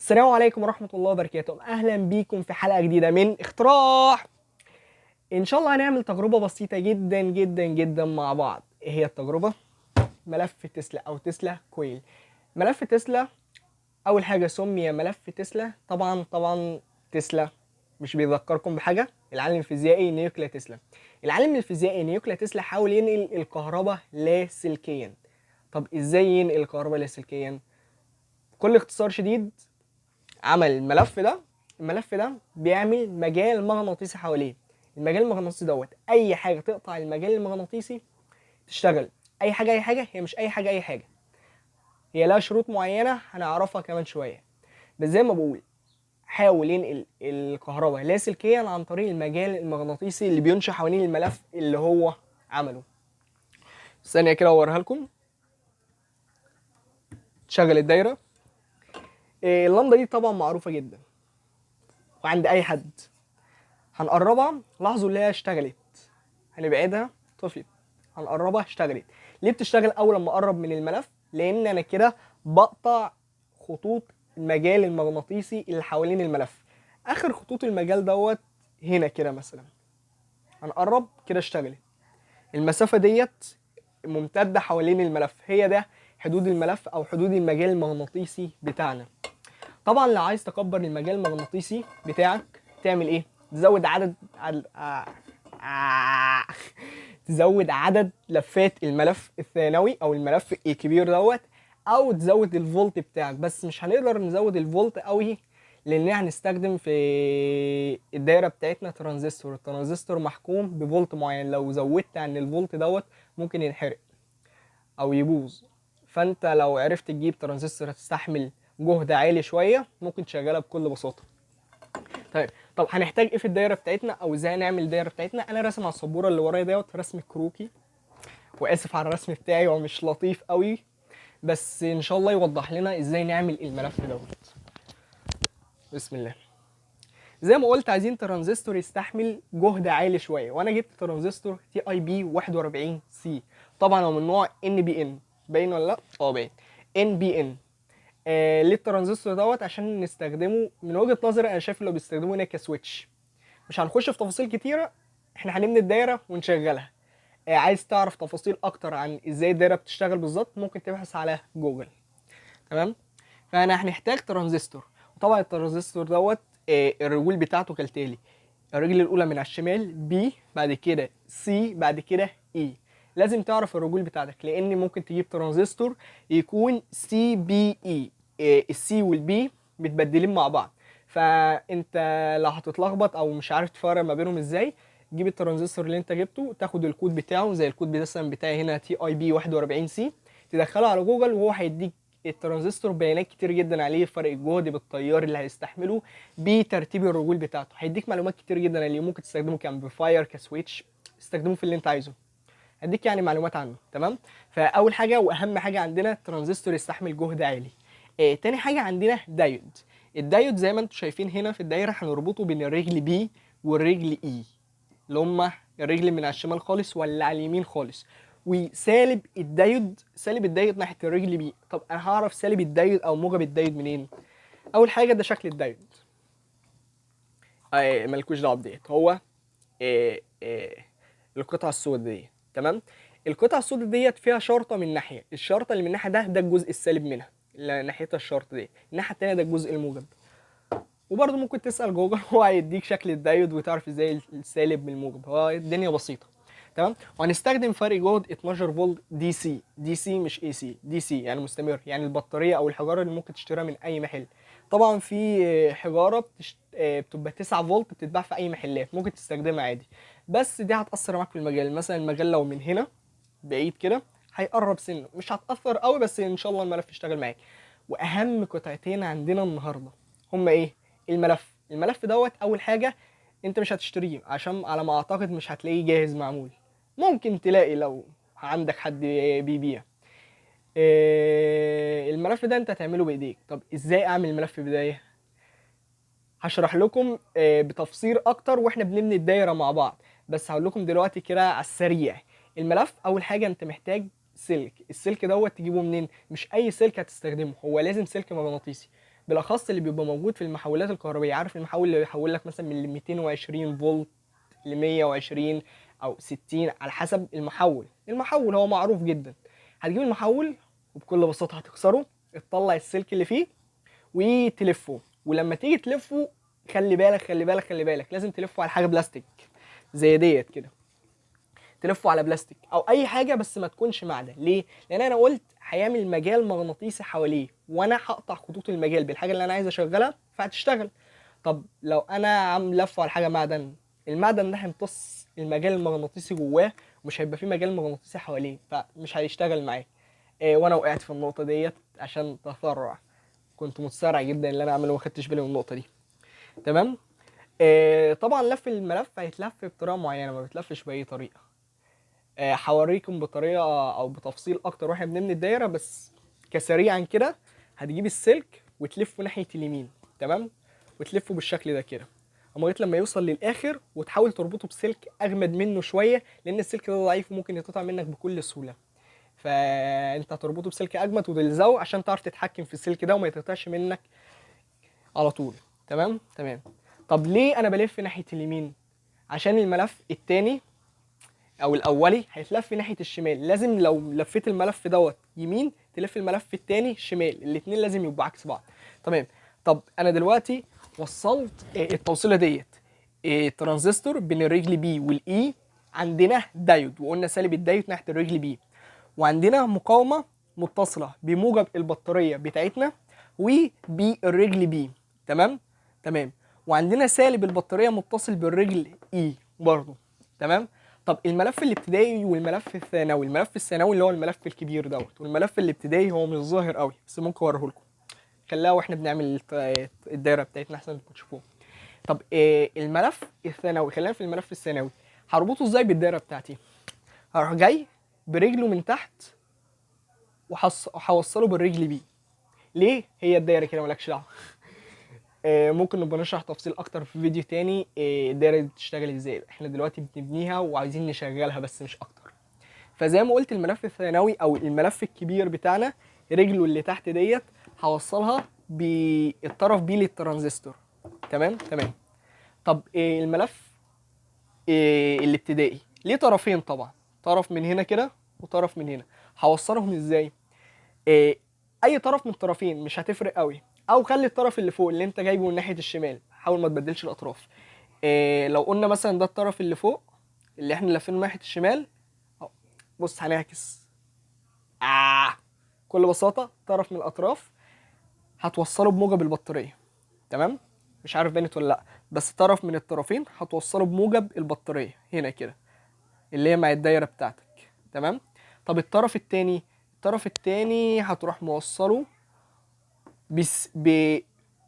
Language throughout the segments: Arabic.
السلام عليكم ورحمة الله وبركاته. أهلا بيكم في حلقة جديدة من اختراع. إن شاء الله هنعمل تجربة بسيطة جدا جدا جدا مع بعض. إيه هي التجربة؟ ملف تسلا أو تسلا كويل. ملف تسلا أول حاجة سمي ملف تسلا طبعا تسلا مش بيذكركم بحاجة؟ العالم الفيزيائي نيكولا تسلا. العالم الفيزيائي نيكولا تسلا حاول ينقل الكهرباء لاسلكيا. طب إزاي ينقل الكهرباء لاسلكيا؟ بكل اختصار شديد عمل الملف ده بيعمل مجال مغناطيسي حواليه. المجال المغناطيسي اي حاجه تقطع المجال المغناطيسي تشتغل. اي حاجه هي مش اي حاجه، هي لها شروط معينه هنعرفها كمان شويه. بس زي ما بقول حاول ينقل الكهرباء لاسلكيا عن طريق المجال المغناطيسي اللي بينشأ حوالين الملف اللي هو عمله. ثانيه كده اوريها لكم. تشغل الدايره. اللمبه دي طبعا معروفه جدا وعند اي حد. هنقربها، لاحظوا اللي هي اشتغلت. هنبعدها، طفت. هنقربها، اشتغلت. ليه بتشتغل اول لما اقرب من الملف؟ لان انا كده بقطع خطوط المجال المغناطيسي اللي حوالين الملف. اخر خطوط المجال هنا كده مثلا. هنقرب كده، اشتغلت. المسافه ديت ممتده حوالين الملف، هي ده حدود الملف او حدود المجال المغناطيسي بتاعنا. طبعا لو عايز تكبر المجال المغناطيسي بتاعك تعمل ايه؟ تزود تزود عدد لفات الملف الثانوي او الملف الكبير او تزود الفولت بتاعك. بس مش هنقدر نزود الفولت قوي لان هنستخدم في الدايره بتاعتنا ترانزستور. الترانزستور محكوم بفولت معين، لو زودت عن الفولت ممكن ينحرق او يبوظ. فانت لو عرفت تجيب ترانزستور هتستحمل جهد عالي شويه ممكن تشغلها بكل بساطه. طب هنحتاج ايه في الدايره بتاعتنا او ازاي نعمل الدايره بتاعتنا؟ انا راسم على السبوره اللي ورايا رسم كروكي، واسف على الرسم بتاعي ومش لطيف قوي، بس ان شاء الله يوضح لنا ازاي نعمل الملف بسم الله. زي ما قلت عايزين ترانزستور يستحمل جهد عالي شويه، وانا جبت ترانزستور تي اي بي 41 سي. طبعا هو من نوع ان بي ان. باين ولا لا؟ باين. ان بي ان. ليه الترانزستور عشان نستخدمه من وجهة نظري انا شايف انه بيستخدموه هنا كسويتش. مش هنخش في تفاصيل كتيره، احنا هنبني الدايره ونشغلها. عايز تعرف تفاصيل اكتر عن ازاي الدايره بتشتغل بالظبط ممكن تبحث على جوجل. تمام. فانا هنحتاج ترانزستور، وطبعا الترانزستور الرجول بتاعته كالتالي. الرجل الاولى من على الشمال بي، بعد كده سي، بعد كده اي. لازم تعرف الرجول بتاعتك لان ممكن تجيب ترانزستور يكون سي بي اي. السي والبي متبدلين مع بعض، فانت لو هتتلخبط او مش عارف تفرق ما بينهم ازاي، جيب الترانزستور اللي انت جبته، تاخد الكود بتاعه زي الكود مثلا بتاعي هنا تي اي بي 41 سي، تدخله على جوجل وهو هيديك الترانزستور بيانات كتير جدا عليه، فرق الجهد بالتيار اللي هيستحمله، بترتيب الرجول بتاعته. هيديك معلومات كتير جدا عليه، ممكن تستخدمه كامبليفاير، كسويتش، استخدمه في اللي انت عايزه. هديك يعني معلومات عنه. تمام. فاول حاجه واهم حاجه عندنا الترانزستور يستحمل جهد عالي. تاني حاجه عندنا دايود. الدايود زي ما انتم شايفين هنا في الدايره هنربطه بين الرجل بي والرجل اي، اللي هما الرجل من على الشمال خالص ولا على اليمين خالص. وسالب الدايود، سالب الدايود ناحيه الرجل بي. طب انا هعرف سالب الدايود او موجب الدايود منين؟ اول حاجه ده شكل الدايود. مالكوش دعوه بديت، هو آه آه القطعه السوداء دي. تمام. القطعه السوداء ديت فيها شرطه من ناحيه، الشرطه اللي من ناحيه ده الجزء السالب منها، اللي ناحيتها الشرطه دي. الناحيه التانيه ده الجزء الموجب. وبرضه ممكن تسال جوجل هو هيديك شكل الدايود وتعرف ازاي السالب من الموجب. هو الدنيا بسيطه. تمام. وهنستخدم فرق جهد 12 فولت دي سي. دي سي مش اي سي، دي سي يعني مستمر، يعني البطاريه او الحجاره اللي ممكن تشتريها من اي محل. طبعا في حجاره بتبقى 9 فولت بتتباع في اي محلات، ممكن تستخدمها عادي، بس دي هتاثر معاك في المجال. مثلا المجال لو من هنا بعيد كده هيقرب سنه، مش هتاثر قوي بس ان شاء الله الملف يشتغل معاك. واهم قطعتين عندنا النهارده هما ايه؟ الملف اول حاجه انت مش هتشتريه عشان على ما اعتقد مش هتلاقيه جاهز معمول. ممكن تلاقي لو عندك حد بيبيع. الملف ده انت هتعمله بايديك. طب ازاي اعمل الملف بدايه؟ هشرح لكم بتفصيل اكتر واحنا بنبني الدايره مع بعض، بس هقول لكم دلوقتي كده على السريع. الملف اول حاجه انت محتاج سلك. السلك تجيبه منين؟ مش اي سلك هتستخدمه، هو لازم سلك مغناطيسي. بالاخص اللي بيبقى موجود في المحولات الكهربائيه. عارف المحول اللي بيحول لك مثلا من 220 فولت ل 120 او 60 على حسب المحول هو معروف جدا. هتجيب المحول وبكل بساطه هتكسره، تطلع السلك اللي فيه وتلفه. ولما تيجي تلفه خلي بالك خلي بالك خلي بالك، لازم تلفه على حاجه بلاستيك زي ديت كده، تلفه على بلاستيك او اي حاجه بس ما تكونش معدن. ليه؟ لان انا قلت هيعمل مجال مغناطيسي حواليه، وانا هقطع خطوط المجال بالحاجه اللي انا عايز اشغلها فهتشتغل. طب لو انا عم لفه على حاجه معدن، المعدن ده هيمتص المجال المغناطيسي جواه، ومش هيبقى فيه مجال مغناطيسي حواليه، فمش هيشتغل معاك. وانا وقعت في النقطه ديت عشان تسرع، كنت متسرع جدا اللي انا اعمله، ما خدتش بالي من النقطه دي. تمام. طبعا لف الملف هيتلف بطريقه معينه، ما بتلفش باي طريقه. هوريكم بطريقه او بتفصيل اكتر واحنا بنبني الدايره، بس كسريعا كده. هتجيب السلك وتلفه ناحيه اليمين، تمام، وتلفه بالشكل ده كده لغايه لما يوصل للاخر، وتحاول تربطه بسلك اجمد منه شويه، لان السلك ده ضعيف وممكن يتقطع منك بكل سهوله. فانت هتربطه بسلك اجمد وتلزقه عشان تعرف تتحكم في السلك ده وما يتقطعش منك على طول. تمام تمام. طب ليه انا بلف ناحيه اليمين؟ عشان الملف التاني او الاولي هيتلف ناحيه الشمال. لازم لو لفيت الملف دوت يمين تلف الملف التاني شمال، الاتنين لازم يبقوا عكس بعض. تمام. طب انا دلوقتي وصلت التوصيله ديت ترانزستور بين الرجل بي والاي. عندنا دايود، وقلنا سالب الدايود ناحيه الرجل بي، وعندنا مقاومه متصله بموجب البطاريه بتاعتنا وبالرجل بي. تمام تمام. وعندنا سالب البطاريه متصل بالرجل اي برضه. تمام. طب الملف الابتدائي والملف الثانوي، الملف الثانوي اللي هو الملف الكبير دوت، والملف الابتدائي هو مش ظاهر قوي بس ممكن اوريه لكم، خليها واحنا بنعمل الدايره بتاعتنا احسن انكم تشوفوها. طب الملف الثانوي، خلينا في الملف الثانوي، هربطه ازاي بالدايره بتاعتي؟ هروح جاي برجله من تحت وهوصله بالرجل بي. ليه؟ هي الدايره كده مالكش دعوه. ممكن نبقى نشرح تفصيل اكتر في فيديو تاني الدايره دي بتشتغل ازاي. احنا دلوقتي بنبنيها وعايزين نشغلها بس مش اكتر. فزي ما قلت الملف الثانوي او الملف الكبير بتاعنا، رجله اللي تحت ديت هوصلها بالطرف بي للترانزستور. تمام تمام. طب الملف الابتدائي ليه طرفين طبعا، طرف من هنا كده وطرف من هنا. هوصلهم ازاي؟ اي طرف من الطرفين مش هتفرق قوي، او خلي الطرف اللي فوق اللي انت جايبه من ناحيه الشمال، حاول ما تبدلش الاطراف. لو قلنا مثلا ده الطرف اللي فوق اللي احنا لافينه ناحيه الشمال، بص هنعكس. بكل بساطه طرف من الاطراف هتوصله بموجب البطاريه. تمام. مش عارف بانت ولا لا، بس طرف من الطرفين هتوصله بموجب البطاريه هنا كده اللي هي مع الدايره بتاعتك. تمام. طب الطرف التاني هتروح موصله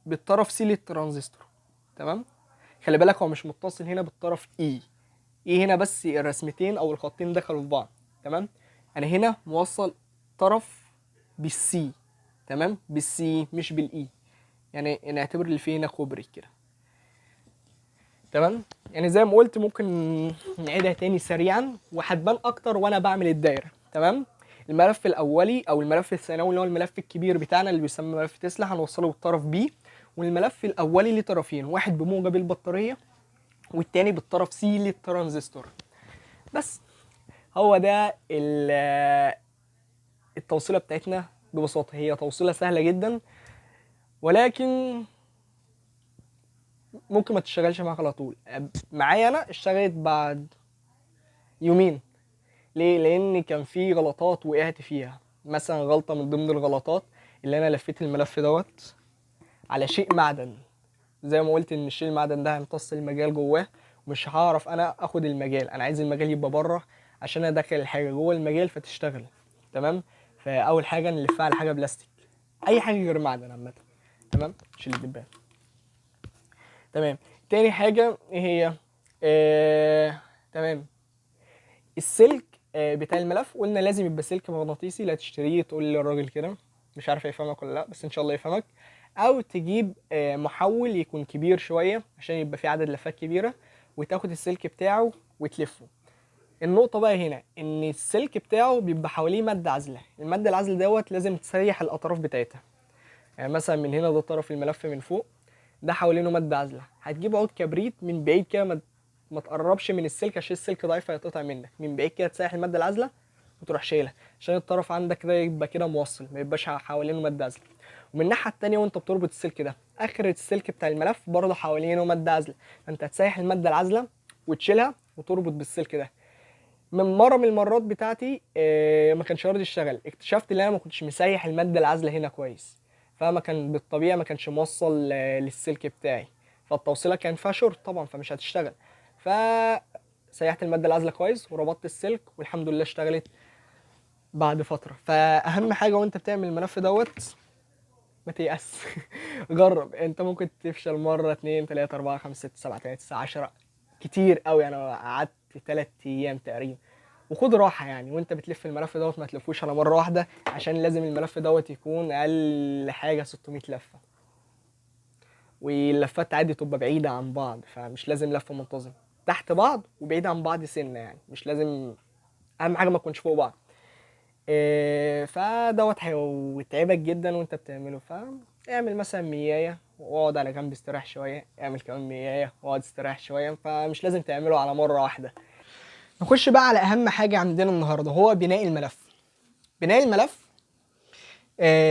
بالطرف سي للترانزستور. تمام. خلي بالك هو مش متصل هنا بالطرف اي هنا، بس الرسمتين او الخطين دخلوا في بعض. تمام. انا هنا موصل طرف بالسي، تمام، بالسي مش بالاي، يعني نعتبر اللي فيه هنا كوبري كده. تمام. يعني زي ما قلت ممكن نعيدها تاني سريعا وهتبان اكتر وانا بعمل الدايره. تمام. الملف الاولي او الملف الثانوي اللي هو الملف الكبير بتاعنا اللي بيسمى ملف تسلا هنوصله بالطرف بي. والملف الاولي ليه طرفين، واحد بموجب البطاريه والتاني بالطرف سي للترانزستور. بس هو ده التوصيله بتاعتنا ببساطه. هي توصيله سهله جدا، ولكن ممكن ما تشتغلش معاك على طول. معايا انا اشتغلت بعد يومين. ليه؟ لان كان في غلطات وقعت فيها. مثلا غلطه من ضمن الغلطات اللي انا لفيت الملف دوت على شيء معدن. زي ما قلت ان الشيء المعدن ده هيمتص المجال جواه، ومش هعرف انا اخد المجال. انا عايز المجال يبقى بره عشان ادخل الحاجه جوه المجال فتشتغل. تمام. فاول حاجه نلفها على حاجه بلاستيك، اي حاجه غير معدن عامه. تمام. شيل الدبان. تمام. تاني حاجه ايه هي؟ تمام. السلك بتاع الملف قلنا لازم يبقى سلك مغناطيسي. لا تشتريه تقول للراجل كده مش عارف هيفهمك ولا لا، بس ان شاء الله يفهمك. او تجيب محول يكون كبير شويه عشان يبقى فيه عدد لفات كبيره، وتاخد السلك بتاعه وتلفه. النقطه بقى هنا ان السلك بتاعه بيبقى حواليه ماده عازله. الماده العازله دوت لازم تسيح الاطراف بتاعتها. يعني مثلا من هنا ده طرف الملف من فوق، ده حوالينه ماده عازله. هتجيب عود كبريت من بعيد كده، ما تقربش من السلك عشان السلك ضعيف هيتقطع منك. من بعيد كده تسيح الماده العازله وتروح شايلها، عشان الطرف عندك ده يبقى كده موصل، ما يبقاش حوالينه ماده عازله. ومن الناحيه التانيه وانت بتربط السلك ده، اخر السلك بتاع الملف برضه حوالينه ماده عازله، فانت هتسيح الماده العازله وتشيلها وتربط بالسلك ده. من مره من المرات بتاعتي ما كانش راضي يشتغل، اكتشفت ان انا ما كنتش مسيح الماده العازله هنا كويس، فما كان بالطبيعه ما كانش موصل للسلك بتاعي، فالتوصيله كان فيها شورت طبعا فمش هتشتغل. ف سيحت الماده العازله كويس وربطت السلك والحمد لله اشتغلت بعد فتره. فاهم حاجه وانت بتعمل الملف دوت، ما تيأس. جرب، انت ممكن تفشل مره 2 3 4 5 6 7 8 9 10 كتير قوي. انا قعدت 3 ايام تقريبا. وخد راحه يعني وانت بتلف الملف دوت، ما تلفوش على مره واحده، عشان لازم الملف دوت يكون اقل حاجه 600 لفه، واللفات عادي تبقى بعيده عن بعض، فمش لازم لفه منتظمه، تحت بعض وبعيد عن بعض سنه يعني، مش لازم. اهم حاجه ما تكونش فوق بعض. فدوت هيتعبك جدا وانت بتعمله. فاعمل مثلا ميايه واقعد على جنب استريح شويه، اعمل كمان ميايه واقعد استريح شويه، فمش لازم تعمله على مره واحده. نخش بقى على اهم حاجه عندنا النهارده، هو بناء الملف. بناء الملف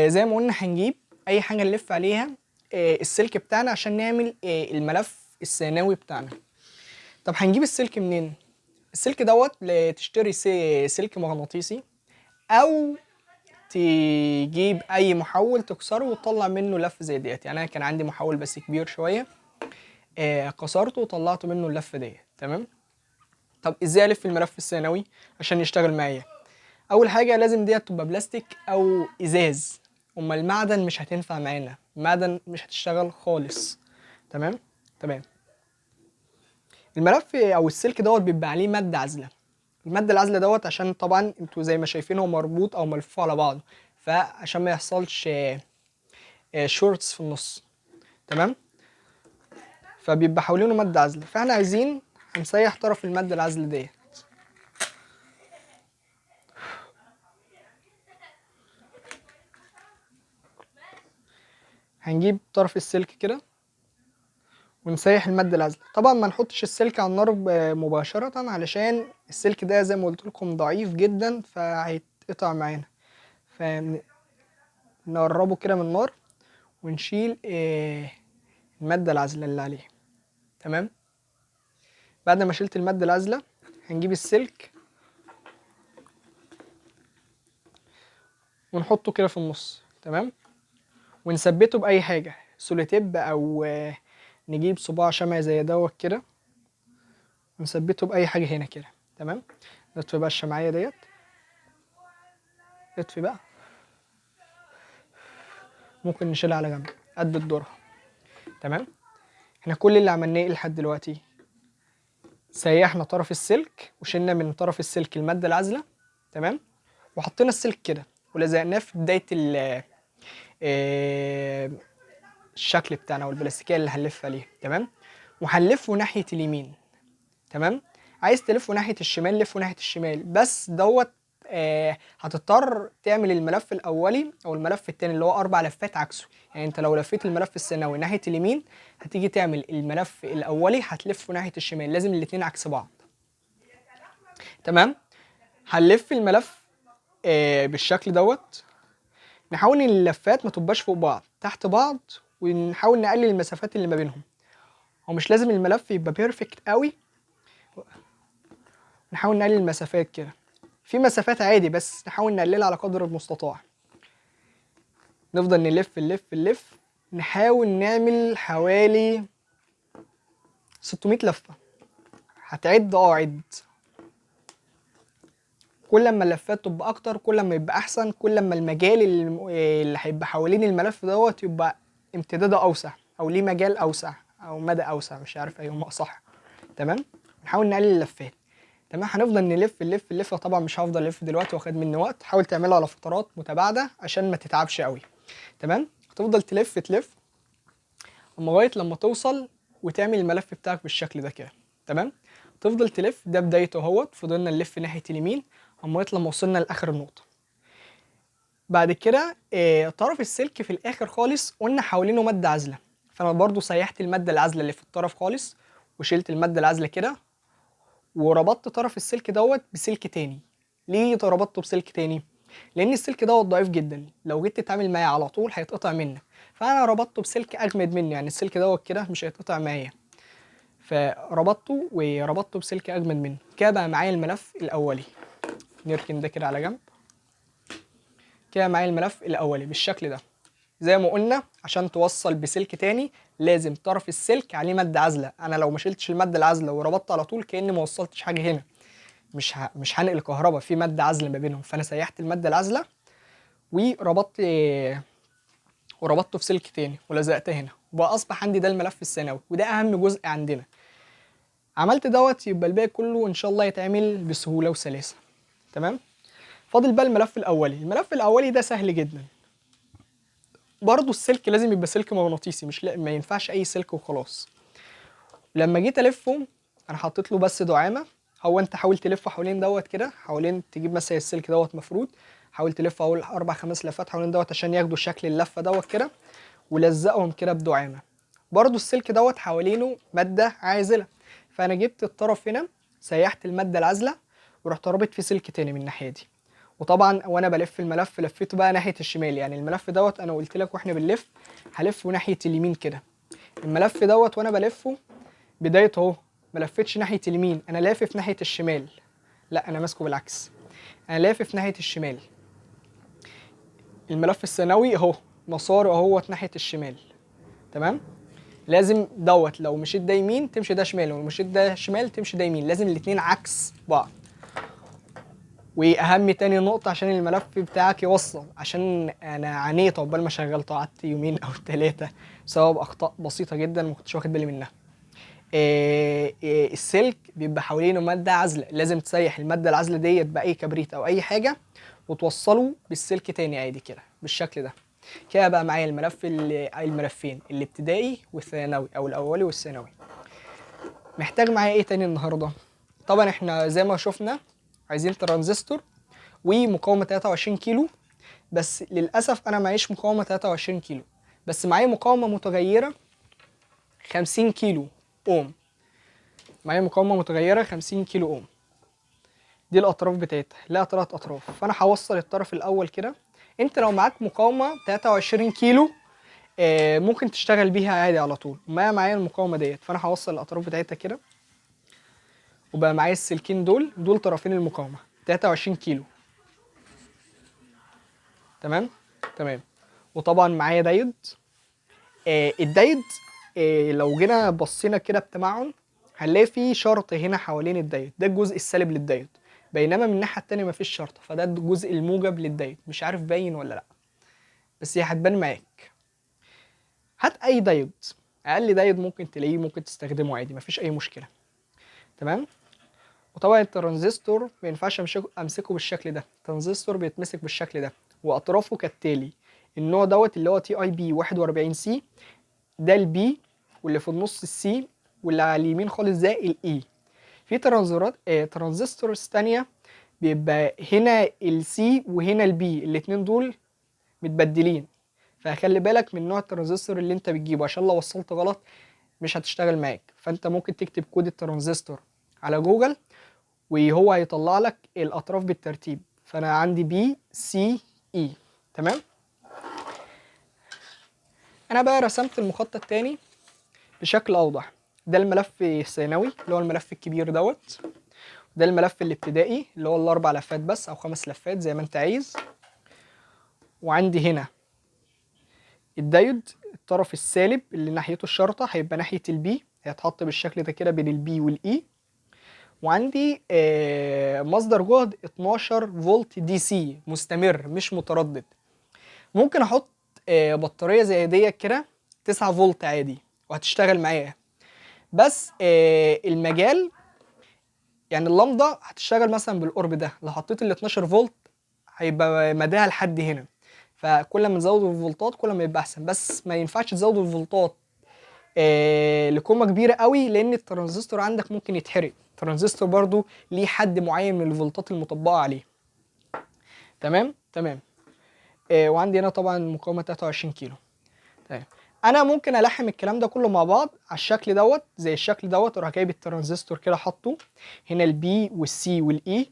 زي ما قلنا هنجيب اي حاجه نلف عليها السلك بتاعنا عشان نعمل الملف الثانوي بتاعنا. طب هنجيب السلك منين؟ السلك دوت تشتري سلك مغناطيسي، او تجيب اي محول تكسره وتطلع منه لف زي ديت. يعني انا كان عندي محول بس كبير شويه، كسرته وطلعت منه اللفه ديت. تمام. طب ازاي الف الملف الثانوي عشان يشتغل معايا؟ اول حاجه لازم ديت تبقى بلاستيك او ازاز، اما المعدن مش هتنفع معانا، المعدن مش هتشتغل خالص. تمام. تمام. الملف او السلك دوت بيبقى عليه ماده عازله. الماده العازله دوت عشان طبعا انتوا زي ما شايفين هو مربوط او ملفوف على بعضه، فعشان ما يحصلش شورتس في النص. تمام. فبيبقى حوالينه ماده عازله، فاحنا عايزين هنسيح طرف الماده العازله ديت. هنجيب طرف السلك كده ونسيح الماده العازله. طبعا ما نحطش السلك على النار مباشره، علشان السلك ده زي ما قلت لكم ضعيف جدا فهيتقطع معانا. فنقربه كده من النار ونشيل الماده العازله اللي عليه. تمام. بعد ما شلت الماده العازله هنجيب السلك ونحطه كده في النص. تمام. ونثبته باي حاجه، سوليتيب او نجيب صباع شمع زي دوت كده ونثبته باي حاجه هنا كده. تمام. نطفي بقى الشمعيه ديت، اطفي بقى، ممكن نشيلها على جنب قد الدورها. تمام. احنا كل اللي عملناه ايه لحد دلوقتي؟ سيحنا طرف السلك وشلنا من طرف السلك الماده العازله. تمام. وحطينا السلك كده ولزقناه في بدايه الشكل بتاعنا والبلاستيكيه اللي هنلف عليه. تمام. وهنلفه ناحيه اليمين. تمام. عايز تلفه ناحيه الشمال لفه ناحيه الشمال، بس دوت هتضطر تعمل الملف الاولي او الملف التاني اللي هو 4 لفات عكسه. يعني انت لو لفيت الملف الثانوي ناحيه اليمين، هتيجي تعمل الملف الاولي هتلفه ناحيه الشمال، لازم الاتنين عكس بعض. تمام. هنلف الملف بالشكل دوت. نحاول ان اللفات ما تبقاش فوق بعض، تحت بعض، ونحاول نقلل المسافات اللي ما بينهم. هو مش لازم الملف يبقى بيرفكت قوي، نحاول نقلل المسافات كده. في مسافات عادي بس نحاول نقللها على قدر المستطاع. نفضل نلف نلف نلف، نحاول نعمل حوالي 600 لفة. هتعد عد. كل ما اللفات تبقى اكتر كل ما يبقى احسن، كل ما المجال اللي هيبقى حوالين الملف دوت يبقى امتداده اوسع، او ليه مجال اوسع او مدى اوسع، مش عارف ايهما صح. تمام. نحاول نقلل اللفات. تمام. هنفضل نلف نلف نلف. طبعا مش هفضل الف دلوقتي واخد مني وقت، حاول تعملها على فترات متباعده عشان ما تتعبش قوي. تمام. هتفضل تلف تلف لغايه لما توصل وتعمل الملف بتاعك بالشكل ده كده. تمام. تفضل تلف، ده بدايته اهوت، فضلنا نلف ناحيه اليمين لغايه لما وصلنا لاخر النقطه. بعد كده طرف السلك في الاخر خالص قلنا حوالينه ماده عازله، فانا برضو سيحت الماده العازله اللي في الطرف خالص وشلت الماده العازله كده، وربطت طرف السلك دوت بسلك تاني. ليه ربطته بسلك تاني؟ لان السلك دوت ضعيف جدا، لو جيت تتعامل معاه على طول هيتقطع منك، فانا ربطته بسلك اجمد منه، يعني السلك دوت كده مش هيتقطع معايا، فربطته بسلك اجمد منه. كده بقى معايا الملف الاولي. نركن ده كده على جنب. كده معايا الملف الاولي بالشكل ده. زي ما قلنا عشان توصل بسلك تاني لازم طرف السلك عليه ماده عازله، انا لو ما شلتش الماده العازله وربطت على طول كاني ما وصلتش حاجه هنا، مش هنقل كهرباء، في ماده عازله ما بينهم، فانا سيحت الماده العازله وربطته في سلك تاني ولزقته هنا، وبقى اصبح عندي ده الملف الثانوي، وده اهم جزء عندنا. عملت دوت، يبقى الباقي كله ان شاء الله يتعمل بسهوله وسلاسه. تمام. فاضل بقى الملف الاولي. الملف الاولي ده سهل جدا، برضه السلك لازم يبقى سلك مغناطيسي، مش ما ينفعش اي سلك وخلاص. لما جيت الفه انا حطيت له بس دعامه. هو انت حاول تلفه حوالين دوت كده، حوالين تجيب مثلا السلك دوت مفروض، حاول تلفه اول 4 5 لفات حوالين دوت عشان ياخدوا شكل اللفه دوت كده، ولزقهم كده بدعامه. برضو السلك دوت حوالينه ماده عازله، فانا جبت الطرف هنا سيحت الماده العازله ورحت رابط فيه سلك تاني من الناحيه دي. وطبعا وانا بلف الملف لفيته بقى ناحيه الشمال، يعني الملف دوت انا قلت لك واحنا بنلف هلفه ناحيه اليمين كده. الملف دوت وانا بلفه بدايه اهو، ما لفتش ناحيه اليمين، انا لافف ناحيه الشمال. لا انا ماسكه بالعكس، انا لافف ناحيه الشمال. الملف الثانوي اهو مساره اهوت ناحيه الشمال. تمام. لازم دوت لو مشيت ده يمين تمشي ده شمال، ولو مشيت ده شمال تمشي ده يمين، لازم الاتنين عكس بعض. واهم تاني نقطه عشان الملف بتاعك يوصل، عشان انا عانيت عقبال ما شغلته، قعدت يومين او 3 بسبب اخطاء بسيطه جدا ما كنتش واخد بالي منها. السلك بيبقى حوالينه ماده عازله، لازم تسيح الماده العازله ديت باي كبريت او اي حاجه وتوصله بالسلك تاني عادي كده بالشكل ده. كده بقى معايا الملفين الابتدائي والثانوي او الاولي والثانوي. محتاج معايا ايه تاني النهارده؟ طبعا احنا زي ما شفنا عايزين ترانزستور ومقاومه 23 كيلو، بس للاسف انا معيش مقاومه 23 كيلو، بس معايا مقاومه متغيره 50 كيلو اوم. معايا مقاومه متغيره 50 كيلو اوم. دي الاطراف بتاعتها لها 3 اطراف، فانا هوصل الطرف الاول كده. انت لو معاك مقاومه 23 كيلو ممكن تشتغل بيها عادي على طول، ما معايا المقاومه ديت، فانا هوصل الاطراف بتاعتها كده، وبقى معايا السلكين دول طرفين المقاومه 23 كيلو. تمام. تمام. وطبعا معايا دايود. الدايود لو جينا بصينا كده بتمعن هنلاقي فيه شرط هنا حوالين الدايود، ده الجزء السالب للدايود، بينما من الناحيه التانيه مفيش شرط، فده الجزء الموجب للدايود. مش عارف باين ولا لا، بس هي هتبان معاك. هات اي دايود، اقل دايود ممكن تلاقيه، ممكن تستخدمه عادي مفيش اي مشكله. تمام. وطبعا الترانزستور ما ينفعش امسكه بالشكل ده، الترانزستور بيتمسك بالشكل ده واطرافه كالتالي. النوع دوت اللي هو تي اي بي 41 سي، ده البي، واللي في النص السي، واللي على اليمين خالص ده الاي. في ترانزستورز تانية بيبقى هنا السي وهنا البي، الاتنين دول متبدلين، فخلي بالك من نوع الترانزستور اللي انت بتجيبه، عشان لو وصلت غلط مش هتشتغل معاك. فانت ممكن تكتب كود الترانزستور على جوجل وهو هيطلع لك الاطراف بالترتيب، فانا عندي بي سي اي. تمام. انا بقى رسمت المخطط تاني بشكل اوضح. ده الملف الثانوي اللي هو الملف الكبير دوت، ده الملف الابتدائي اللي هو ال4 لفات بس او 5 لفات زي ما انت عايز. وعندي هنا الدايود، الطرف السالب اللي ناحيته الشرطه هيبقى ناحيه البي، هيتحط بالشكل ده كده بين البي والاي. وعندي مصدر جهد 12 فولت دي سي مستمر مش متردد. ممكن احط بطاريه زي ديت كده 9 فولت عادي وهتشتغل معايا، بس المجال يعني اللمضه هتشتغل مثلا بالقرب ده، لو حطيت ال 12 فولت هيبقى مداها لحد هنا، فكل ما نزود الفولتات كل ما يبقى احسن، بس ما ينفعش تزود الفولتات لقومه كبيره قوي لان الترانزستور عندك ممكن يتحرق. الترانزستور برضو ليه حد معين من الفولتات المطبقه عليه. تمام. تمام. وعندي هنا طبعا مقاومه 23 كيلو. تمام. انا ممكن الحم الكلام ده كله مع بعض على الشكل دوت، زي الشكل دوت، اروح جايب الترانزستور كده حاطه هنا، البي والسي والاي،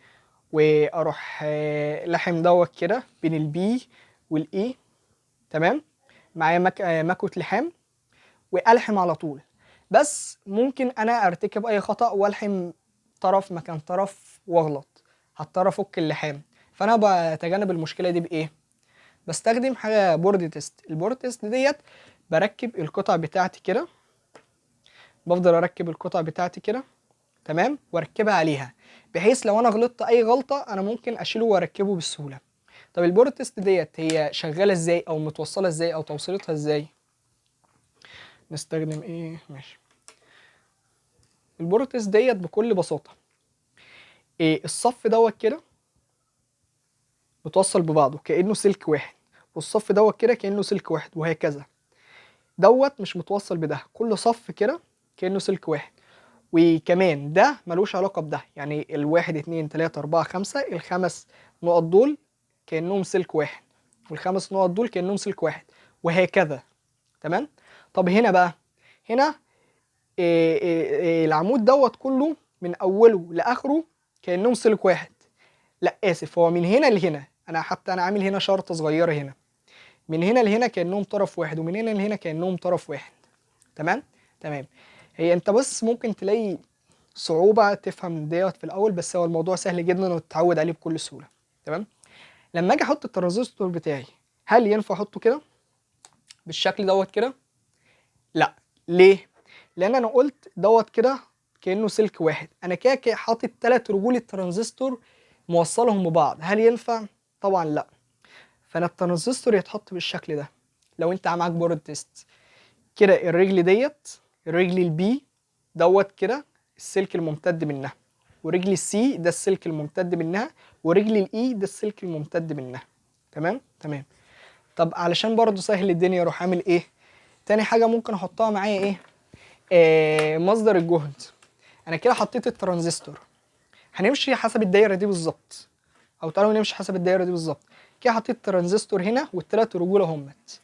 واروح لحم دوت كده بين البي والاي. تمام. معايا مكوة لحام، والحم على طول. بس ممكن انا ارتكب اي خطأ والحم طرف مكان طرف واغلط، هضطر افك اللحام. فانا بتجنب المشكله دي بايه؟ بستخدم حاجه بورد تيست. البورد تيست ديت بركب القطع بتاعتي كده، بفضل اركب القطع بتاعتي كده، تمام، واركبها عليها، بحيث لو انا غلطت اي غلطه انا ممكن اشيله واركبه بسهوله. طب البورد تيست ديت هي شغاله ازاي او متوصله ازاي او توصيلتها ازاي؟ نستخدم ايه؟ ماشي. البورد تيست ديت بكل بساطه إيه، الصف دوت كده متوصل ببعضه كانه سلك واحد، والصف دوت كده كانه سلك واحد، وهكذا. دوت مش متوصل بده، كل صف كده كانه سلك واحد. وكمان ده ملوش علاقة بده، يعني الواحد اتنين تلاتة أربعة خمسة، الخمس نقط دول كأنهم سلك واحد، والخمس نقط دول كأنهم سلك واحد، وهكذا. تمام. طب هنا بقى، هنا العمود دوت كله من أوله لآخره كأنهم سلك واحد. لا آسف، هو من هنا لهنا، أنا عامل هنا شرطة صغيرة هنا، من هنا لهنا كأنهم طرف واحد، ومن هنا لهنا كأنهم طرف واحد. تمام. تمام. هي انت بس ممكن تلاقي صعوبة تفهم ديت في الأول، بس هو الموضوع سهل جدا وتتعود عليه بكل سهولة. تمام. لما أجي أحط الترانزستور بتاعي، هل ينفع أحطه كده بالشكل دوت كده؟ لأ. ليه؟ لأن أنا قلت دوت كده كأنه سلك واحد، أنا كده كده حاطط 3 رجول الترانزستور موصلهم ببعض، هل ينفع؟ طبعا لأ. فأنا الترانزستور يتحط بالشكل ده. لو أنت معاك بورد تيست كده، الرجل ديت الرجل البي دوت كده السلك الممتد منها، ورجل السي ده السلك الممتد منها، ورجل الاي ده السلك الممتد منها. تمام. تمام. طب علشان برضو سهل الدنيا، اروح اعمل ايه؟ تاني حاجه ممكن احطها معايا ايه؟ مصدر الجهد. انا كده حطيت الترانزستور، هنمشي حسب الدايره دي بالظبط، او تعالوا نمشي حسب الدايره دي بالظبط. كده حطيت الترانزستور هنا والثلاث رجوله همت.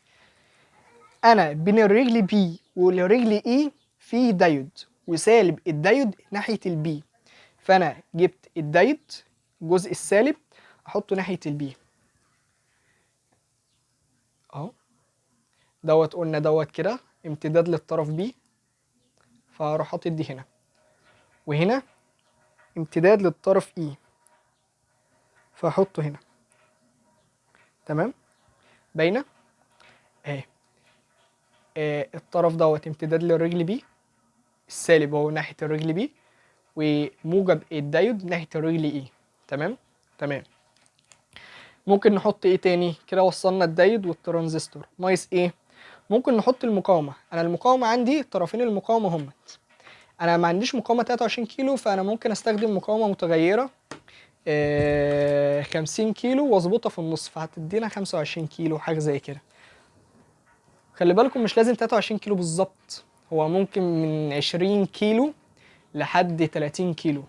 انا بين الرجل بي والرجل اي في دايود، وسالب الدايود ناحيه البي، فانا جبت الدايود الجزء السالب احطه ناحيه البي اهو. دوت قلنا دوت كده امتداد للطرف بي، فهروح حاطط دي هنا، وهنا امتداد للطرف اي فاحطه هنا. تمام. باينه اهي. الطرف دوت امتداد للرجل بي، السالب هو ناحيه الرجل بي، وموجب الدايود ناحيه الرجل اي. تمام. تمام. ممكن نحط ايه تاني؟ كده وصلنا الدايود والترانزستور، ناقص ايه؟ ممكن نحط المقاومه. انا المقاومه عندي طرفين المقاومه همت، انا ما عنديش مقاومه 23 كيلو، فانا ممكن استخدم مقاومه متغيره 50 كيلو واظبطها في النص، فهتدينا 25 كيلو حاجه زي كده. خلي بالكم مش لازم 23 كيلو بالظبط، هو ممكن من 20 كيلو لحد 30 كيلو.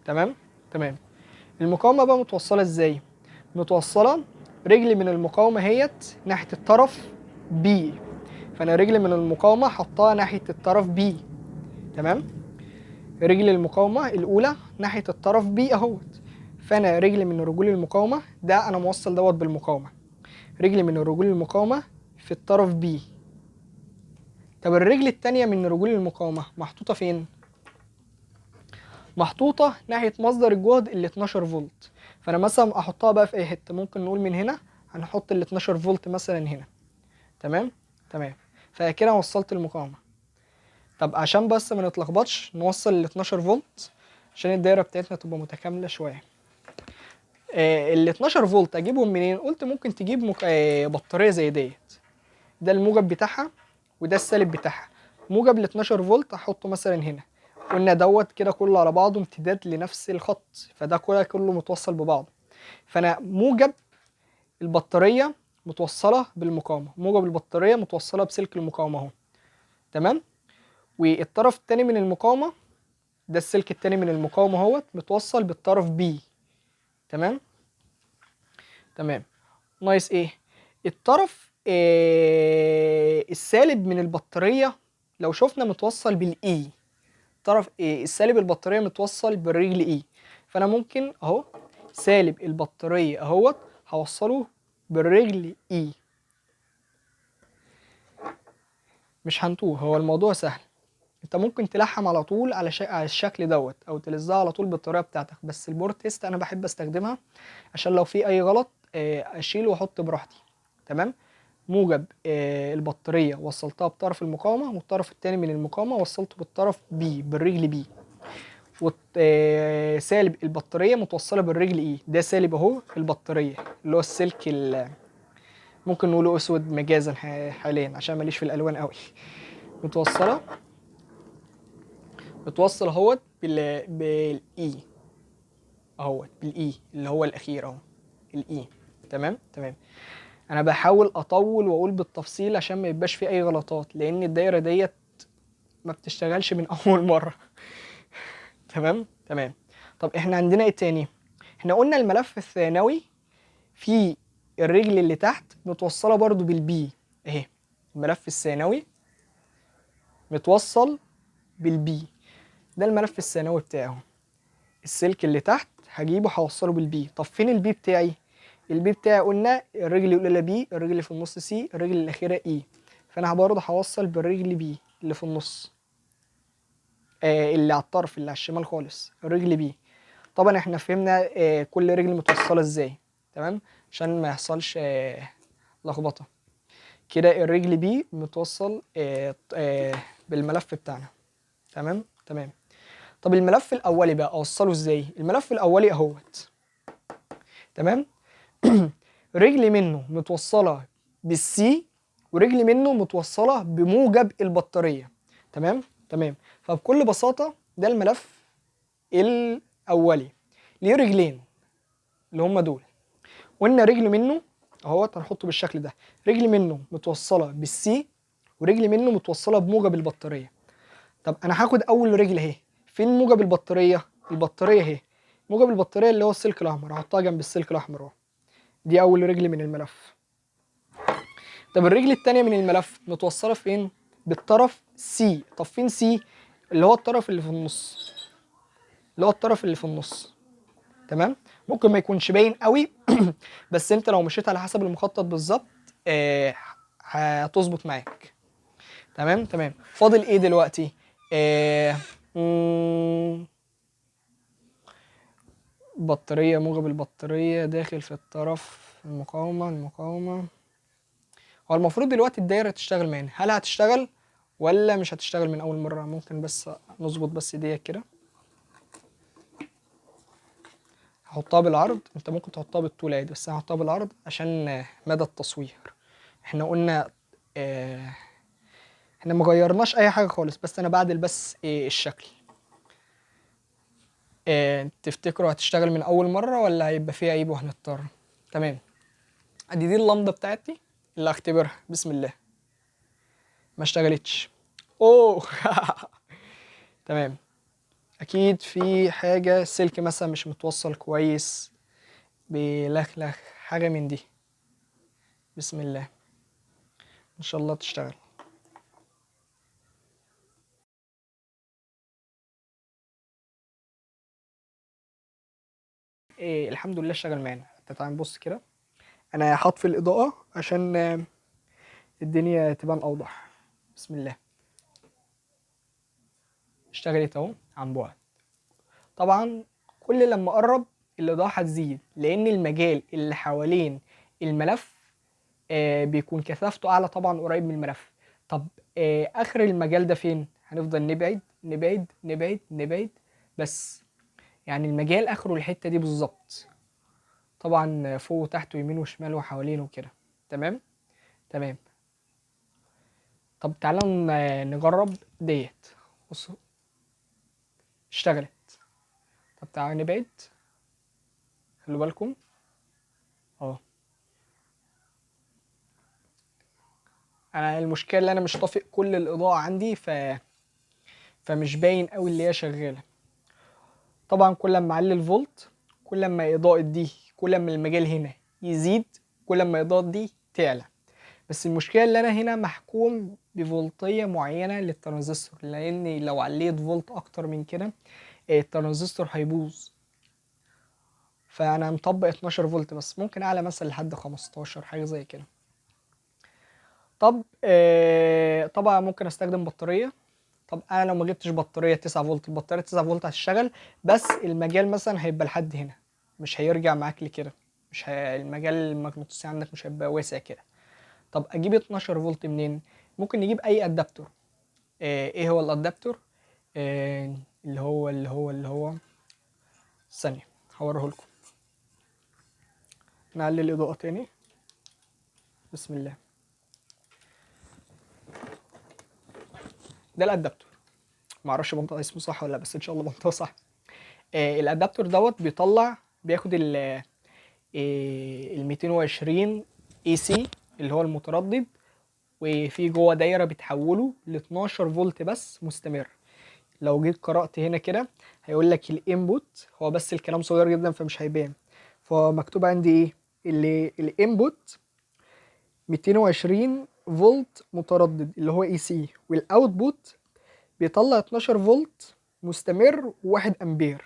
تمام. تمام. المقاومه بقى متوصله ازاي؟ متوصله رجل من المقاومه هيت ناحيه الطرف بي، فانا رجل من المقاومه حطها ناحيه الطرف بي. تمام. رجل المقاومه الاولى ناحيه الطرف بي اهوت، فانا رجل من رجول المقاومه ده انا موصل دوت بالمقاومه، رجل من رجول المقاومه في الطرف بي. طب الرجل التانية من رجول المقاومه محطوطه فين؟ محطوطه ناحيه مصدر الجهد ال 12 فولت، فانا مثلا احطها بقى في اي حته، ممكن نقول من هنا هنحط ال 12 فولت مثلا هنا. تمام. تمام. فكده وصلت المقاومه. طب عشان بس ما نتلخبطش نوصل ال 12 فولت عشان الدايره بتاعتنا تبقى متكامله شويه. ال 12 فولت اجيبهم منين؟ قلت ممكن تجيب بطاريه زي ديت، ده الموجب بتاعها وده السالب بتاعها. موجب ال 12 فولت احطه مثلا هنا، قلنا دوت كده كله على بعضه امتداد لنفس الخط، فده كله متوصل ببعضه. فانا موجب البطاريه متوصله بالمقاومه، موجب البطاريه متوصله بسلك المقاومه اهو. تمام. والطرف التاني من المقاومه ده السلك التاني من المقاومه اهوت متوصل بالطرف بي. تمام. تمام. ناقص ايه؟ الطرف السالب من البطارية لو شفنا متوصل بالإي، طرف السالب البطارية متوصل بالرجل إي، فأنا ممكن أهو سالب البطارية أهوت هوصله بالرجل إي. مش هنتوه، هو الموضوع سهل. انت ممكن تلحم على طول على الشكل دوت، او تلزقها على طول بالطريقه بتاعتك، بس البورد تيست انا بحب استخدمها عشان لو في اي غلط اشيل واحط براحتي. تمام. موجب البطاريه وصلتها بطرف المقاومه، والطرف التاني من المقاومه وصلته بالطرف بي بالرجل بي، سالب البطاريه متوصله بالرجل اي. ده سالب اهو البطاريه اللي هو السلك ممكن نقوله اسود مجازا حاليا عشان ماليش في الالوان قوي. متوصله متوصل اهوت بالاي اهوت بالاي اللي هو الاخير اهو الاي. تمام تمام. انا بحاول اطول واقول بالتفصيل عشان ما يبقاش في اي غلطات، لان الدايره ديت ما بتشتغلش من اول مره. تمام تمام. طب احنا عندنا ايه تاني؟ احنا قلنا الملف الثانوي في الرجل اللي تحت متوصله برضو بالبي اهي. الملف الثانوي متوصل بالبي، ده الملف الثانوي بتاعه. السلك اللي تحت هجيبه هوصله بالبي. طب فين البي بتاعي؟ البي بتاعي قلنا الرجل الاولى بي، الرجل اللي في النص سي، الرجل الاخيره اي، فانا برضه هوصل بالرجل بي اللي في النص، اللي على الطرف اللي على الشمال خالص الرجل بي. طبعا احنا فهمنا كل رجل متوصله ازاي. تمام عشان ما يحصلش لخبطه. كده الرجل بي متوصل بالملف بتاعنا. تمام تمام. طب الملف الاولي بقى اوصله ازاي؟ الملف الاولي اهوت. تمام. رجل منه متوصله بالسي، ورجل منه متوصله بموجب البطاريه. تمام تمام. فبكل بساطه ده الملف الاولي، ليه رجلين اللي هم دول. قلنا رجل منه اهوت هنحطه بالشكل ده، رجل منه متوصله بالسي، ورجل منه متوصله بموجب البطاريه. طب انا هاخد اول رجل اهي. فين موجب البطاريه؟ البطاريه اهي. موجب البطاريه اللي هو السلك الاحمر، هحطها جنب السلك الاحمر اهو. دي اول رجل من الملف. طب الرجل التانية من الملف متوصلة فين؟ بالطرف سي. طب فين سي؟ اللي هو الطرف اللي في النص، اللي هو الطرف اللي في النص. تمام. ممكن ما يكونش باين قوي بس انت لو مشيت على حسب المخطط بالظبط هتظبط معاك. تمام تمام. فاضل ايه دلوقتي؟ آه بطارية، موجب البطارية داخل في الطرف المقاومة. هو المفروض دلوقتي الدايرة تشتغل معانا، هل هتشتغل ولا مش هتشتغل من أول مرة؟ ممكن بس نظبط بس ديت كده. هحطها بالعرض، انت ممكن تحطها بالطول عادي، بس انا هحطها بالعرض عشان مدى التصوير. احنا قلنا اه احنا مغيرناش اي حاجة خالص، بس انا بعدل بس الشكل. تفتكروا هتشتغل من اول مرة ولا هيبقى فيها عيب وهنضطر؟ تمام. ادي دي اللمضة بتاعتي اللي هختبرها. بسم الله. ما اشتغلتش. اوه. تمام. اكيد في حاجة سلك مثلا مش متوصل كويس، بيلخلخ حاجة من دي. بسم الله. ان شاء الله تشتغل. الحمد لله اشتغل معانا. تعالى نبص كده. انا هطفي الاضاءة عشان الدنيا تبان اوضح. بسم الله. اشتغلت اهو عن بعد. طبعا كل لما اقرب الاضاءة هتزيد، لان المجال اللي حوالين الملف بيكون كثافته اعلى طبعا قريب من الملف. طب اخر المجال ده فين؟ هنفضل نبعد نبعد نبعد نبعد، بس يعني المجال اخره الحتة دي بالظبط. طبعا فوق وتحت ويمين وشمال وحوالينه وكده. تمام تمام. طب تعالى نجرب ديت. بصوا اشتغلت. طب تعالى نبعد. خلوا بالكم اهو. انا المشكله اللي انا مش طافئ كل الاضاءه عندي فمش باين قوي اللي هي شغاله. طبعا كل ما اعلي الفولت كل ما اضاءه دي، كل ما المجال هنا يزيد، كل ما اضاءه دي تعلى. بس المشكله اللي انا هنا محكوم بفولتيه معينه للترانزستور، لاني لو عليت فولت اكتر من كده الترانزستور هيبوظ. فانا مطبق 12 فولت بس، ممكن اعلى مثلا لحد 15 حاجه زي كده. طب طبعا ممكن استخدم بطاريه. طب انا لو ما جبتش بطاريه 9 فولت، البطاريه 9 فولت هتشتغل، بس المجال مثلا هيبقى لحد هنا، مش هيرجع معاك لكده، مش المجال المغناطيسي عندك مش هيبقى واسع كده. طب اجيب 12 فولت منين؟ ممكن نجيب اي ادابتور. ايه هو الادابتور؟ اللي هو ثانيه هوريه لكم. نعلي الاضاءه تاني. بسم الله. ده الادابتور، معرفش بنطق اسمه صح ولا لا، بس ان شاء الله بنطقه صح. الادابتور دوت بياخد ال 220 اي سي اللي هو المتردد، وفي جوه دايره بتحوله ل 12 فولت بس مستمر. لو جيت قرأت هنا كده هيقول لك الانبوت، هو بس الكلام صغير جدا فمش هيبان، فمكتوب عندي ايه اللي الانبوت 220 فولت متردد اللي هو اي سي، والاوتبوت بيطلع 12 فولت مستمر و1 امبير.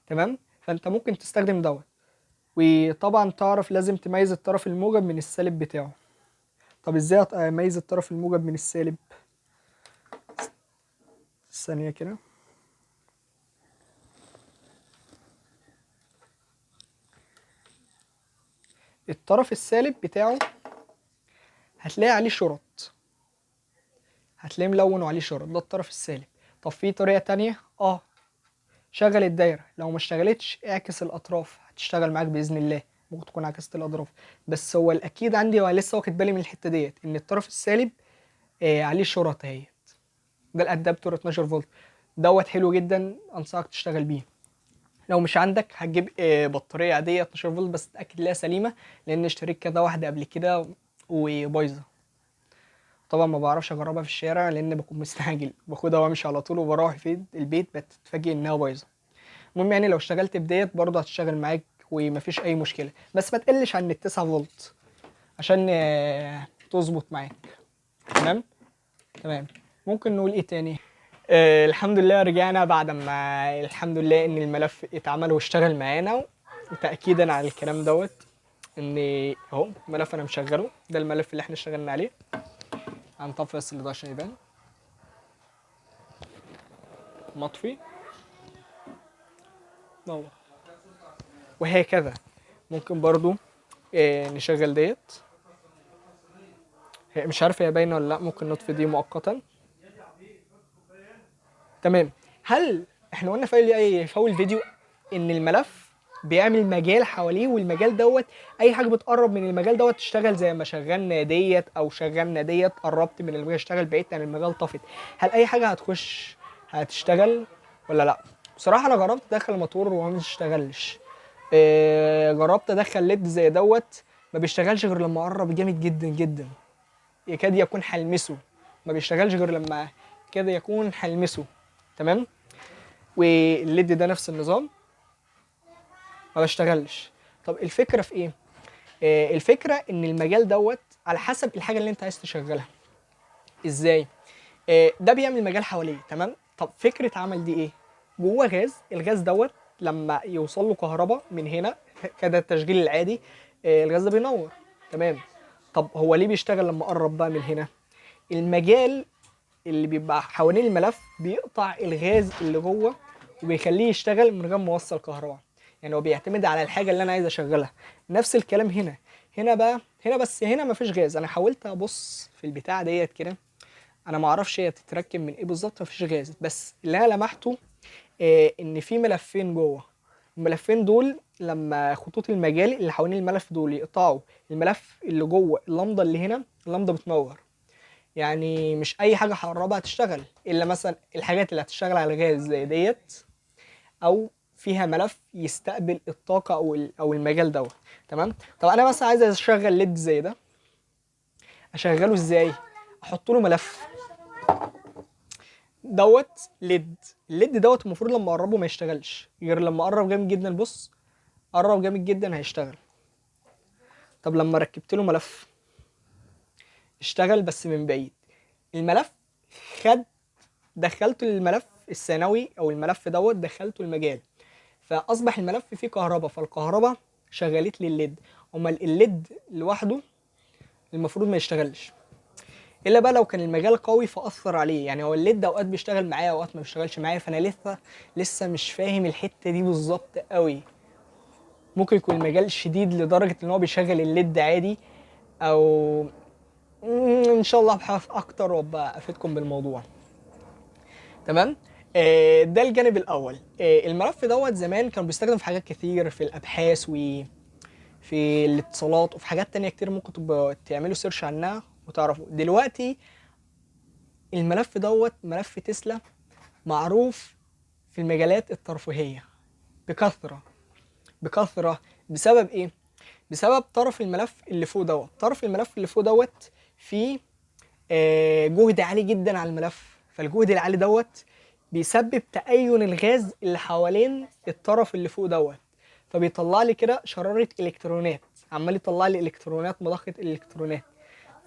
تمام، فانت ممكن تستخدم دوت. وطبعا تعرف لازم تميز الطرف الموجب من السالب بتاعه. طب ازاي اميز الطرف الموجب من السالب؟ ثانية كده. الطرف السالب بتاعه هتلاقي عليه شرط، هتلاقيه ملون وعليه شرط، ده الطرف السالب. طب في طريقة تانية، شغل الدايرة، لو ما اشتغلتش اعكس الأطراف هتشتغل معاك بإذن الله، ممكن تكون عكست الأطراف. بس هو الأكيد عندي وأنا لسه واخد بالي من الحتة ديت إن الطرف السالب عليه شرط اهيت. ده الأدابتور 12 فولت دوت، حلو جدا، أنصحك تشتغل بيه. لو مش عندك هتجيب بطارية عادية 12 فولت بس تتأكد لها سليمة، لأن اشتريت كده واحدة قبل كده وبايظة. طبعا ما بعرفش اجربها في الشارع لان بكون مستعجل، باخدها وامشي على طول، وبروح في البيت بتتفاجئ انها بايظه. المهم يعني لو اشتغلت بديت برضه هتشتغل معاك ومفيش اي مشكله، بس ما تقلش عن ال 9 فولت عشان تظبط معاك. تمام. تمام. ممكن نقول ايه تاني؟ الحمد لله رجعنا بعد ما الحمد لله ان الملف اتعمل واشتغل معانا. وتاكيدا على الكلام دوت ان اهو الملف انا مشغله، ده الملف اللي احنا اشتغلنا عليه. هنطفي بس الاضاءه عشان يبان. مطفي نور. وهكذا ممكن برضو نشغل ديت. مش عارف هي باينه ولا لا، ممكن نطفي دي مؤقتا. تمام. هل احنا قلنا في اول فيديو ان الملف بيعمل مجال حواليه، والمجال دوت اي حاجه بتقرب من المجال دوت تشتغل، زي ما شغلنا ديت او شغلنا ديت قربت من المجال اشتغل، بعيدت عن المجال طفت. هل اي حاجه هتخش هتشتغل ولا لا؟ بصراحه انا جربت ادخل الموتور وما بيشتغلش. جربت ادخل ليد زي دوت، ما بيشتغلش غير لما اقرب جامد جدا جدا، يكاد يكون هلمسه. ما بيشتغلش غير لما كاد يكون هلمسه. تمام. والليد ده نفس النظام، ما بشتغلش. طب الفكره في ايه؟ الفكره ان المجال دوت على حسب الحاجه اللي انت عايز تشغلها. ازاي؟ ده بيعمل مجال حواليه. تمام. طب فكره عمل دي ايه؟ جوه غاز، الغاز دوت لما يوصل له كهرباء من هنا كده التشغيل العادي، الغاز ده بينور. تمام. طب هو ليه بيشتغل لما قرب بقى من هنا؟ المجال اللي بيبقى حوالين الملف بيقطع الغاز اللي جوه وبيخليه يشتغل من غير ما يوصل كهرباء. يعني هو بيعتمد على الحاجه اللي انا عايز اشغلها. نفس الكلام هنا. هنا بس هنا مفيش غاز. انا حاولت ابص في البتاع ديت كده، انا ما اعرفش هي تتركب من ايه بالظبط، مفيش غاز. بس اللي انا لمحته ان في ملفين جوه. الملفين دول لما خطوط المجال اللي حوالين الملف دول يقطعوا الملف اللي جوه اللمضه اللي هنا، اللمضه بتنور. يعني مش اي حاجه هقربها تشتغل، الا مثلا الحاجات اللي هتشتغل على الغاز زي ديت، او فيها ملف يستقبل الطاقه او المجال دوت. تمام. طب انا مثلا عايز اشغل ليد زي ده، اشغله ازاي؟ احط له ملف دوت ليد. الليد دوت المفروض لما اقربه ما يشتغلش غير لما اقرب جامد جدا. بص، قرب جامد جدا هيشتغل. طب لما ركبت له ملف اشتغل بس من بعيد. الملف خد دخلته للملف الثانوي او الملف دوت دخلته المجال، فاصبح الملف فيه كهرباء، فالكهرباء شغلت لي الليد. امال الليد لوحده المفروض ما يشتغلش الا بقى لو كان المجال قوي فاثر عليه. يعني هو الليد اوقات بيشتغل معايا اوقات ما بيشتغلش معايا، فانا لسه مش فاهم الحته دي بالظبط قوي. ممكن يكون المجال شديد لدرجه ان هو بيشغل الليد عادي، او ان شاء الله ابحث اكتر وابقى افيدكم بالموضوع. تمام. ده الجانب الاول. الملف دوت زمان كان بيستخدم في حاجات كتير، في الابحاث وفي الاتصالات وفي حاجات تانية كتير ممكن تبقى تعملوا سيرش عنها وتعرفوا. دلوقتي الملف دوت ملف تسلا معروف في المجالات الترفيهية بكثرة بكثرة. بسبب ايه؟ بسبب طرف الملف اللي فوق دوت. طرف الملف اللي فوق دوت فيه جهد عالي جدا على الملف، فالجهد العالي دوت بيسبب تأين الغاز اللي حوالين الطرف اللي فوق دوت، فبيطلع لي كده شرارة إلكترونات، عمال يطلع لي إلكترونات، مضخة الإلكترونات.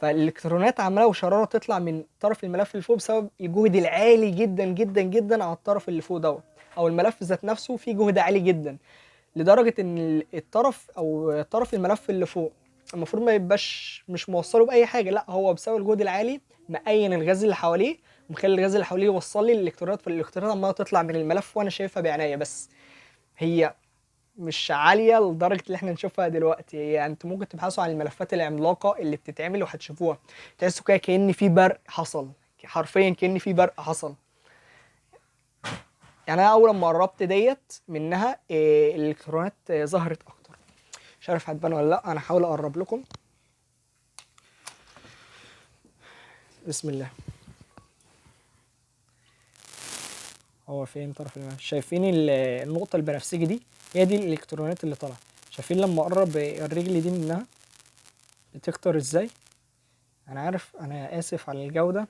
فالإلكترونات عمالة وشرارة تطلع من طرف الملف اللي فوق بسبب الجهد العالي جدا جدا جدا على الطرف اللي فوق دوت، أو الملف ذات نفسه فيه جهد عالي جدا، لدرجة إن الطرف أو طرف الملف اللي فوق المفروض ما يبقاش مش موصله بأي حاجة، لا هو بسبب الجهد العالي مأين الغاز اللي حواليه ومخلي الغاز اللي حواليه يوصل لي الإلكترونات، فالإلكترونات عمالة تطلع من الملف وأنا شايفها بعناية، بس هي مش عالية لدرجة اللي احنا نشوفها دلوقتي. يعني انتوا ممكن تبحثوا عن الملفات العملاقة اللي بتتعمل وهتشوفوها، تحسوا كده كأن في برق حصل، حرفيا كأن في برق حصل. يعني انا اول ما قربت ديت منها الالكترونات ظهرت اكتر. مش عارف هتبان ولا لا، انا هحاول اقرب لكم. بسم الله. هو فين طرف الملف؟ شايفين النقطة البنفسجي دي؟ هي دي الالكترونات اللي طالعة. شايفين لما اقرب الرجل دي منها بتكتر ازاي؟ انا عارف، انا اسف على الجودة،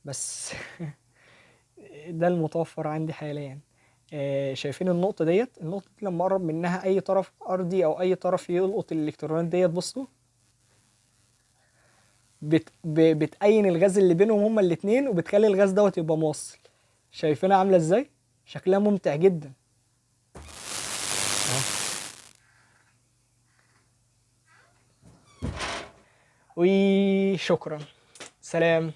بس ده المتوفر عندي حاليا. شايفين النقطة ديت؟ النقطة دي لما اقرب منها اي طرف ارضي او اي طرف يلقط الالكترونات ديت، بصوا بتأين الغاز اللي بينهم هما الاتنين، وبتخلي الغاز دوت يبقى موصل. شايفينها عاملة ازاي؟ شكلها ممتع جدا. وشكرا. سلام.